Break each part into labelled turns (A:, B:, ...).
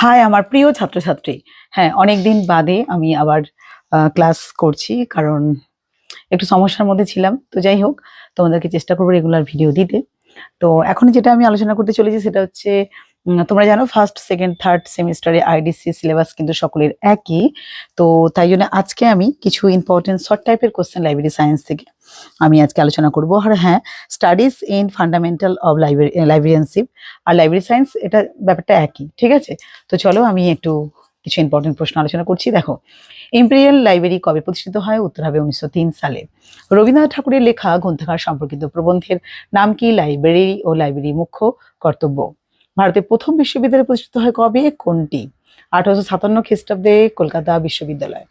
A: High আমার প্রিয় ছাত্রছাত্রী। হ্যাঁ, অনেকদিন বাদে আমি আবার ক্লাস করছি, কারণ একটু সমস্যার মধ্যে ছিলাম। তো যাই হোক, তোমাদেরকে চেষ্টা করবো রেগুলার ভিডিও দিতে। তো এখন যেটা আমি আলোচনা করতে চলেছি সেটা হচ্ছে, তোমরা জানো ফার্স্ট সেকেন্ড থার্ড সেমিস্টারে আইডিসি সিলেবাস কিন্তু সকলের একই। তো তাই জন্য আজকে আমি কিছু ইম্পর্টেন্ট শর্ট টাইপের কোশ্চেন লাইব্রেরি সায়েন্স থেকে আমি আজকে আলোচনা করবো। আর হ্যাঁ, studies in fundamental of librarianship আর লাইব্রেরি সায়েন্স, এটা ব্যাপারটা একই, ঠিক আছে? তো চলো আমি একটু কিছু ইম্পর্টেন্ট প্রশ্ন আলোচনা করছি। দেখো, ইম্পেরিয়াল লাইব্রেরি কবে প্রতিষ্ঠিত হয়? উত্তর হবে 1903 সালে। রবীন্দ্রনাথ ঠাকুরের লেখা গ্রন্থাগার সম্পর্কিত প্রবন্ধের নাম কি? লাইব্রেরি ও লাইব্রেরি মুখ্য কর্তব্য। ভারতের প্রথম বিশ্ববিদ্যালয় প্রতিষ্ঠিত হয় কবে? কোনটি? 1857 খ্রিস্টাব্দে কলকাতা বিশ্ববিদ্যালয়।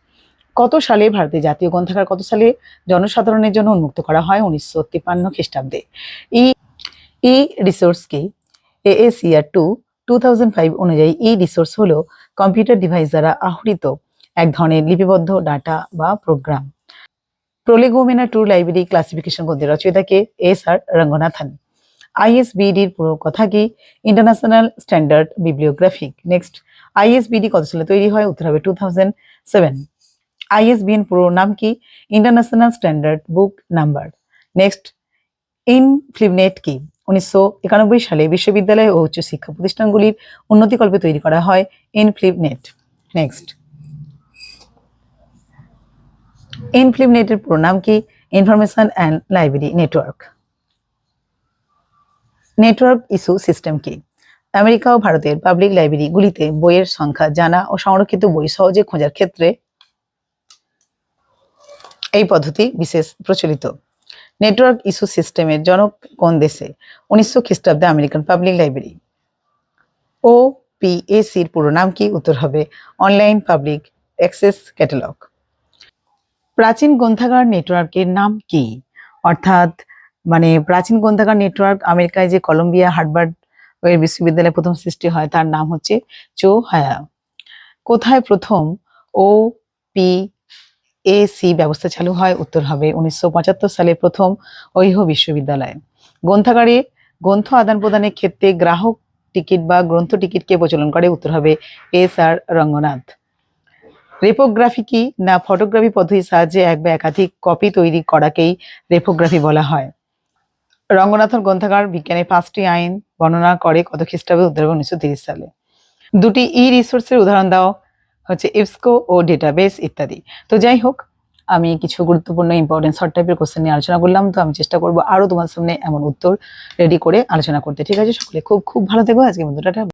A: কত সালে ভারতের জাতীয় গ্রন্থাগার কত সালে জনসাধারণের জন্য উন্মুক্ত করা হয়? 1953 খ্রিস্টাব্দে। ই ই রিসোর্স কি? এএসিআর 2005 অনুযায়ী ই রিসোর্স হলো কম্পিউটার ডিভাইস দ্বারা আহরিত এক ধরনের লিপিবদ্ধ ডাটা বা প্রোগ্রাম। প্রোলেগোমেনা টু লাইব্রেরি ক্লাসিফিকেশন গ্রন্থের রচয়িতা কে? এস.আর. রঙ্গনাথন। আইএসবিডির পুরো কথা কি? International standard বিবলিওগ্রাফিক। নেক্সট, আইএসবিডি কত সালে তৈরি হয়? উত্তর হবে 2007। আইএসবিএন পুরো নাম কি? International standard book number. Next, INFLIBNET কি? 1991 সালে বিশ্ববিদ্যালয় ও উচ্চশিক্ষা প্রতিষ্ঠানগুলির উন্নতিকল্পে তৈরি করা হয় ইনফ্লিবনেট। নেক্সট, ইনফ্লিবনেটের পুরো নাম কি? Information and library network. Network issue system কি? আমেরিকা ও ভারতের পাবলিক লাইব্রেরিগুলিতে বইয়ের সংখ্যা জানা ও সংরক্ষিত বই সহজে খোঁজার ক্ষেত্রে এই পদ্ধতি বিশেষ প্রচলিত। নেটওয়ার্ক ইস্যু সিস্টেমের জনক কোন দেশে? 1900 খ্রিস্টাব্দে আমেরিকান পাবলিক লাইব্রেরি। ওপিএসির পুরো নাম কি? উত্তর হবে অনলাইন পাবলিক অ্যাক্সেস ক্যাটালগ। প্রাচীন গ্রন্থাগার নেটওয়ার্কের নাম কি? অর্থাৎ প্রাচীন গ্রন্থাগার নেটওয়ার্ক আমেরিকায় যে কলম্বিয়া হার্ভার্ড বিশ্ববিদ্যালয়ে প্রথম সৃষ্টি হয় তার নাম হচ্ছে চোহায়া। কোথায় প্রথম ওপিএসি ব্যবস্থা চালু হয়? উত্তর হবে 1975 সালে প্রথম ঐহো বিশ্ববিদ্যালয়ে। গ্রন্থাগারে গ্রন্থ আদান প্রদানের ক্ষেত্রে গ্রাহক টিকিট বা গ্রন্থ টিকিটকে প্রচলন করে? উত্তর হবে এস.আর. রঙ্গনাথ। রেপোগ্রাফি কি? না ফটোগ্রাফি পদ্ধতির সাহায্যে এক বা একাধিক কপি তৈরি করাকেই রেপোগ্রাফি বলা হয়। রঙ্গনাথন গ্রন্থাগার বিজ্ঞানের 5টি আইন বর্ণনা করে কত খ্রিস্টাব্দে? উত্তর হবে 1930 সালে। দুটি ই রিসোর্সের উদাহরণ দাও। হচ্ছে ইফসকো ও ডেটাবেস ইত্যাদি। তো যাই হোক, আমি কিছু গুরুত্বপূর্ণ ইম্পর্টেন্ট শর্ট টাইপের কোশ্চেন নিয়ে আলোচনা করলাম। তো আমি চেষ্টা করবো আরো তোমার সামনে এমন উত্তর রেডি করে আলোচনা করতে। ঠিক আছে, সকলে খুব খুব ভালো থেকো। আজকের মতো টাটা।